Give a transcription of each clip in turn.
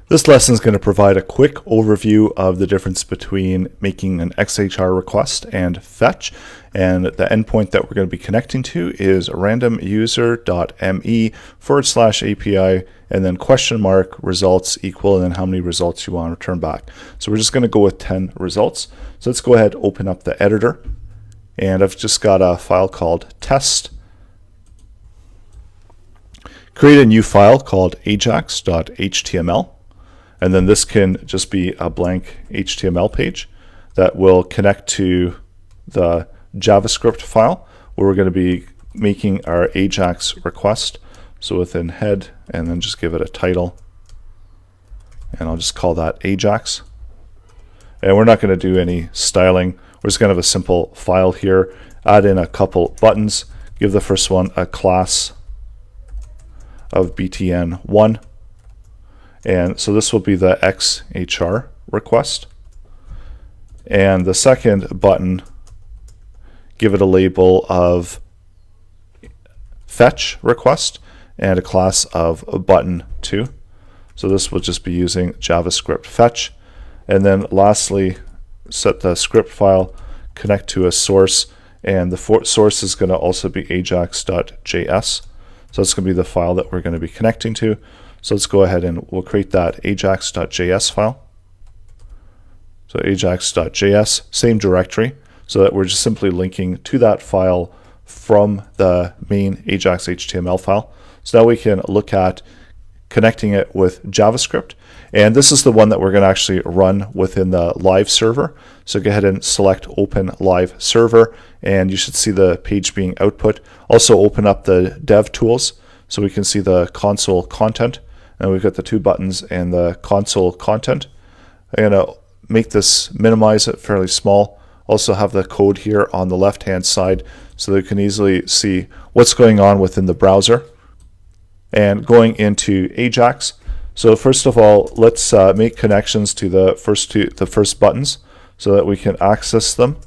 This lesson is going to provide a quick overview of the difference between making an XHR request and fetch. And the endpoint that we're going to be connecting to is randomuser.me/API and then question mark results equal and then how many results you want to return back. So we're just going to go with 10 results. So let's go ahead and open up the editor. And I've just got a file called test. Create a new file called ajax.html. And then this can just be a blank HTML page that will connect to the JavaScript file where we're going to be making our Ajax request. So within head, and then just give it a title. And I'll just call that Ajax. And we're not going to do any styling. We're just going to have a simple file here. Add in a couple buttons. Give the first one a class of btn1. And so this will be the XHR request. And the second button, give it a label of fetch request and a class of button2. So this will just be using JavaScript fetch. And then lastly, set the script file, connect to a source, and the source is going to also be ajax.js. So it's going to be the file that we're going to be connecting to. So let's go ahead and we'll create that ajax.js file. So ajax.js, same directory, so that we're just simply linking to that file from the main Ajax HTML file. So now we can look at connecting it with JavaScript. And this is the one that we're going to actually run within the live server. So go ahead and select Open Live Server, and you should see the page being output. Also open up the dev tools so we can see the console content. And we've got the two buttons and the console content. I'm going to make this, minimize it fairly small. Also have the code here on the left-hand side so that you can easily see what's going on within the browser. And going into Ajax. So first of all, let's make connections to the first buttons so that we can access them.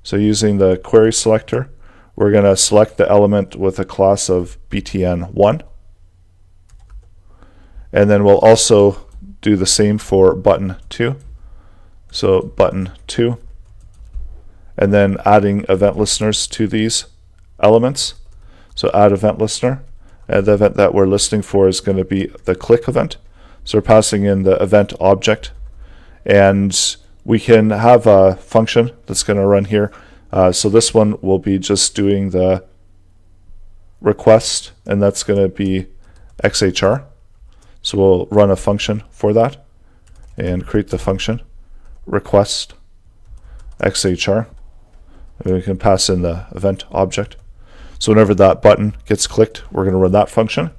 So using the query selector, we're going to select the element with a class of btn1. And then we'll also do the same for button 2. So button 2. And then adding event listeners to these elements. So add event listener. And the event that we're listening for is going to be the click event. So we're passing in the event object. And we can have a function that's going to run here. So this one will be just doing the request, and that's going to be XHR. So we'll run a function for that and create the function request XHR. And we can pass in the event object. So whenever that button gets clicked, we're going to run that function.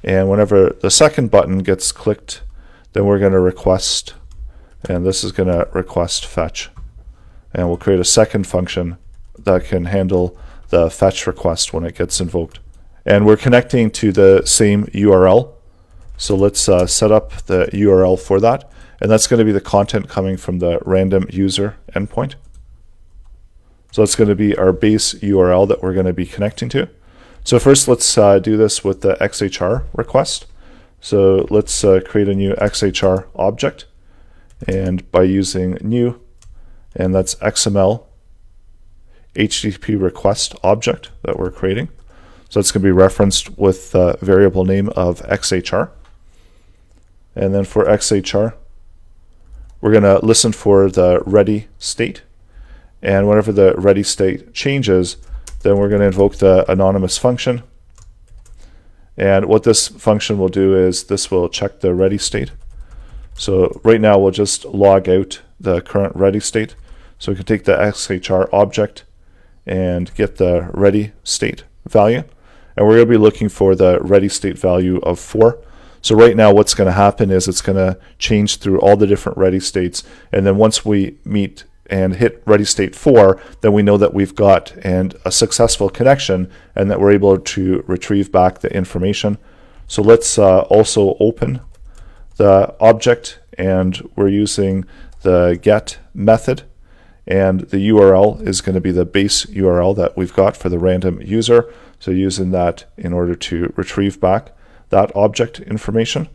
And whenever the second button gets clicked, then we're going to request, and this is going to request fetch. And we'll create a second function that can handle the fetch request when it gets invoked. And we're connecting to the same URL. So let's set up the URL for that. And that's going to be the content coming from the random user endpoint. So it's going to be our base URL that we're going to be connecting to. So first let's do this with the XHR request. So let's create a new XHR object. And by using new, and that's XML HTTP request object that we're creating. So it's going to be referenced with the variable name of XHR. And then for XHR, we're going to listen for the ready state. And whenever the ready state changes, then we're going to invoke the anonymous function. And what this function will do is this will check the ready state. So right now we'll just log out the current ready state. So we can take the XHR object and get the ready state value. And we're going to be looking for the ready state value of 4. So right now what's going to happen is it's going to change through all the different ready states. And then once we meet and hit ready state 4, then we know that we've got a successful connection and that we're able to retrieve back the information. So let's also open the object, and we're using the get method, and the URL is going to be the base URL that we've got for the random user. So using that in order to retrieve back that object information.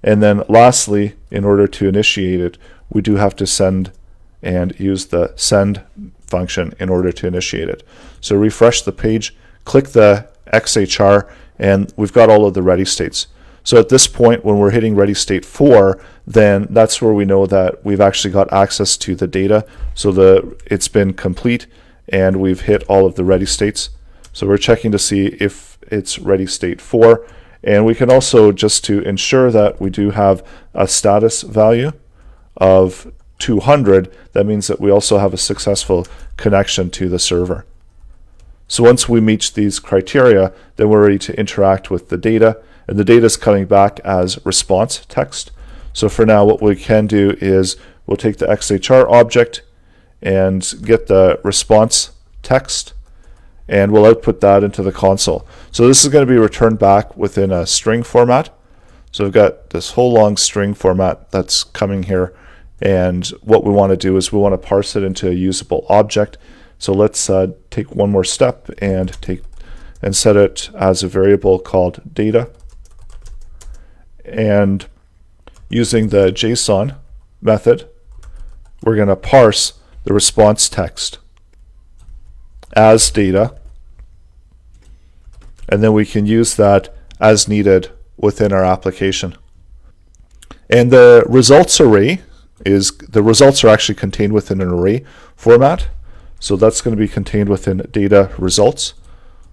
And then lastly, in order to initiate it, we do have to send and use the send function in order to initiate it. So refresh the page, click the XHR, and we've got all of the ready states. So at this point, when we're hitting ready state 4, then that's where we know that we've actually got access to the data. So it's been complete and we've hit all of the ready states. So we're checking to see if it's ready state 4. And we can also, just to ensure that we do have a status value of 200, that means that we also have a successful connection to the server. So once we meet these criteria, then we're ready to interact with the data, and the data is coming back as response text. So for now, what we can do is we'll take the XHR object and get the response text, and we'll output that into the console. So this is going to be returned back within a string format. So we've got this whole long string format that's coming here, and what we want to do is we want to parse it into a usable object. So let's take one more step and set it as a variable called data. And using the JSON method, we're going to parse the response text as data, and then we can use that as needed within our application. And the results array the results are actually contained within an array format. So that's going to be contained within data results.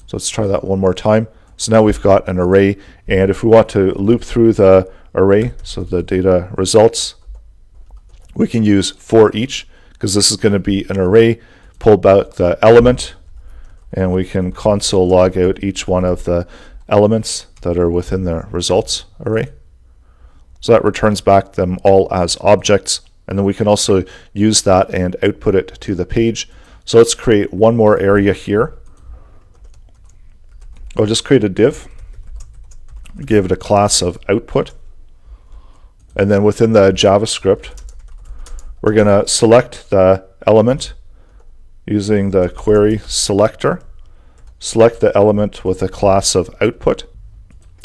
So let's try that one more time. So now we've got an array, and if we want to loop through the array, so the data results, we can use for each, because this is going to be an array, pull out the element, and we can console log out each one of the elements that are within the results array. So that returns back them all as objects, and then we can also use that and output it to the page. So let's create one more area here. I'll just create a div, give it a class of output, and then within the JavaScript, we're going to select the element using the query selector, select the element with a class of output,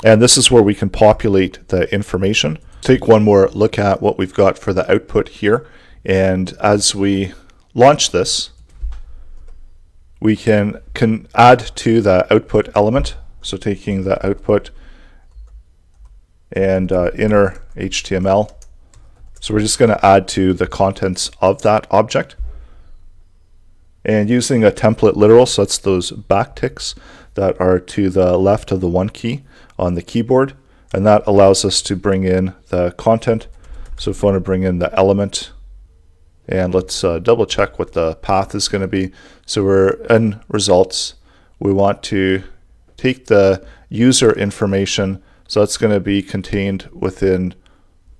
and this is where we can populate the information. Take one more look at what we've got for the output here, and as we launch this, we can add to the output element. So taking the output and inner HTML. So we're just going to add to the contents of that object. And using a template literal, so that's those backticks that are to the left of the 1 key on the keyboard. And that allows us to bring in the content. So if we want to bring in the element, and let's double check what the path is going to be. So we're in results. We want to take the user information. So that's going to be contained within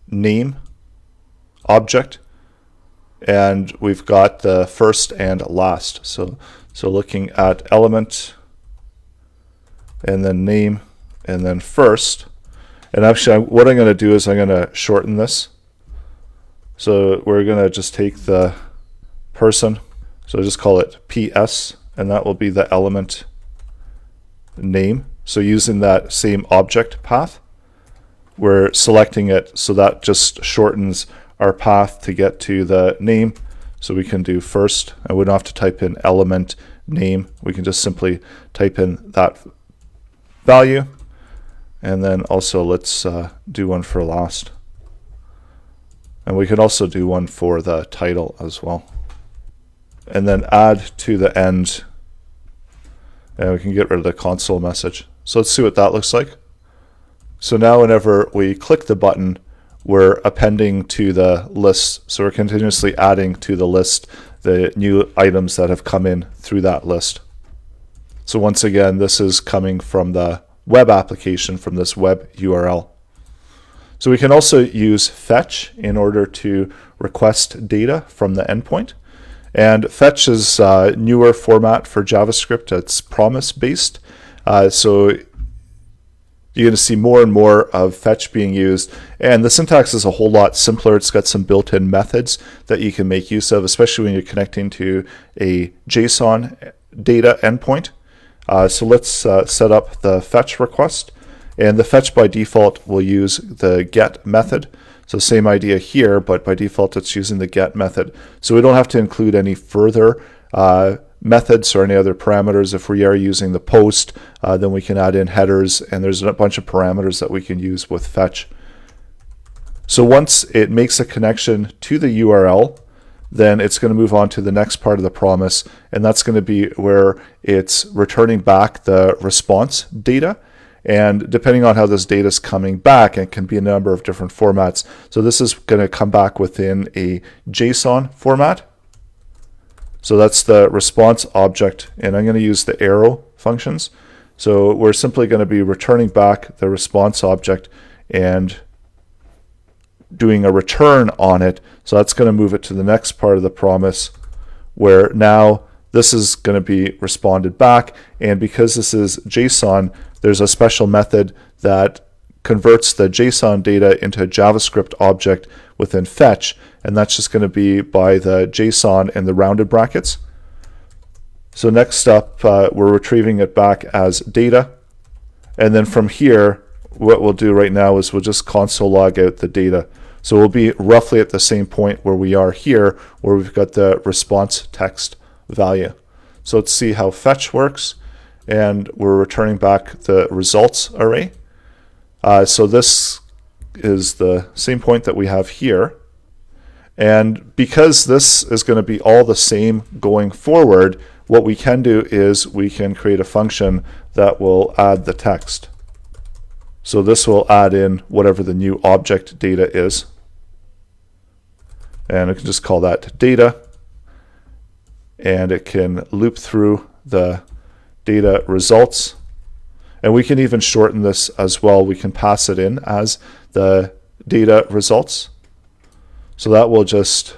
name object. And we've got the first and last. So looking at element, and then name, and then first. And actually what I'm going to do is I'm going to shorten this. So we're going to just take the person, so just call it PS, and that will be the element name. So using that same object path, we're selecting it, so that just shortens our path to get to the name. So we can do first, and we don't have to type in element name. We can just simply type in that value. And then also let's do one for last. And we can also do one for the title as well. And then add to the end, and we can get rid of the console message. So let's see what that looks like. So now whenever we click the button, we're appending to the list. So we're continuously adding to the list the new items that have come in through that list. So once again, this is coming from the web application, from this web URL. So we can also use fetch in order to request data from the endpoint. And fetch is a newer format for JavaScript. It's promise-based. So you're going to see more and more of fetch being used. And the syntax is a whole lot simpler. It's got some built-in methods that you can make use of, especially when you're connecting to a JSON data endpoint. So let's set up the fetch request. And the fetch by default will use the get method. So same idea here, but by default it's using the get method. So we don't have to include any further methods or any other parameters. If we are using the post, then we can add in headers, and there's a bunch of parameters that we can use with fetch. So once it makes a connection to the URL, then it's going to move on to the next part of the promise, and that's going to be where it's returning back the response data. And depending on how this data is coming back, it can be a number of different formats. So this is going to come back within a JSON format. So that's the response object, and I'm going to use the arrow functions. So we're simply going to be returning back the response object and doing a return on it. So that's going to move it to the next part of the promise, where now this is going to be responded back. And because this is JSON, there's a special method that converts the JSON data into a JavaScript object within fetch, and that's just going to be by the JSON and the rounded brackets. So next up, we're retrieving it back as data, and then from here, what we'll do right now is we'll just console log out the data. So we'll be roughly at the same point where we are here, where we've got the response text value. So let's see how fetch works, and we're returning back the results array. So this is the same point that we have here, and because this is going to be all the same going forward, what we can do is we can create a function that will add the text. So this will add in whatever the new object data is, and we can just call that data, and it can loop through the data results. And we can even shorten this as well. We can pass it in as the data results. So that will just,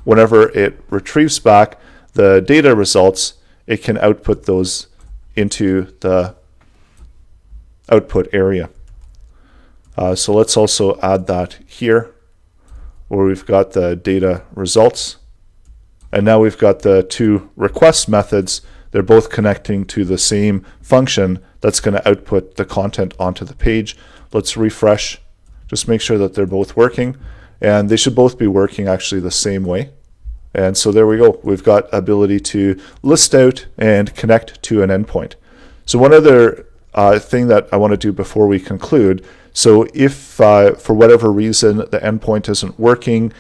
whenever it retrieves back the data results, it can output those into the output area. So let's also add that here, where we've got the data results. And now we've got the two request methods. They're both connecting to the same function that's going to output the content onto the page. Let's refresh, just make sure that they're both working, and they should both be working actually the same way. And so there we go. We've got ability to list out and connect to an endpoint. So one other thing that I want to do before we conclude, so if for whatever reason the endpoint isn't working,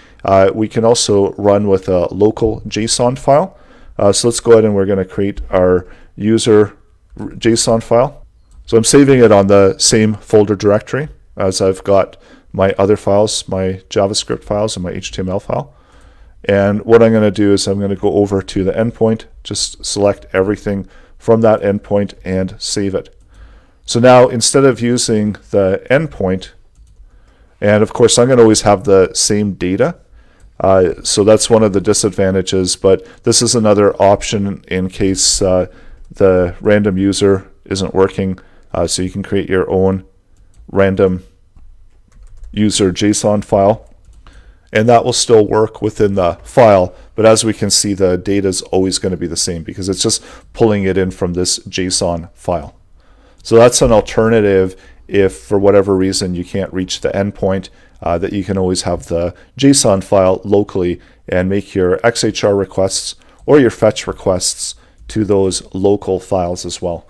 we can also run with a local JSON file. So let's go ahead and we're going to create our user JSON file. So I'm saving it on the same folder directory as I've got my other files, my JavaScript files and my HTML file. And what I'm going to do is I'm going to go over to the endpoint, just select everything from that endpoint and save it. So now instead of using the endpoint, and of course I'm going to always have the same data, so that's one of the disadvantages, but this is another option in case the random user isn't working. So you can create your own random user JSON file, and that will still work within the file, but as we can see, the data is always going to be the same because it's just pulling it in from this JSON file. So that's an alternative if for whatever reason you can't reach the endpoint, that you can always have the JSON file locally and make your XHR requests or your fetch requests to those local files as well.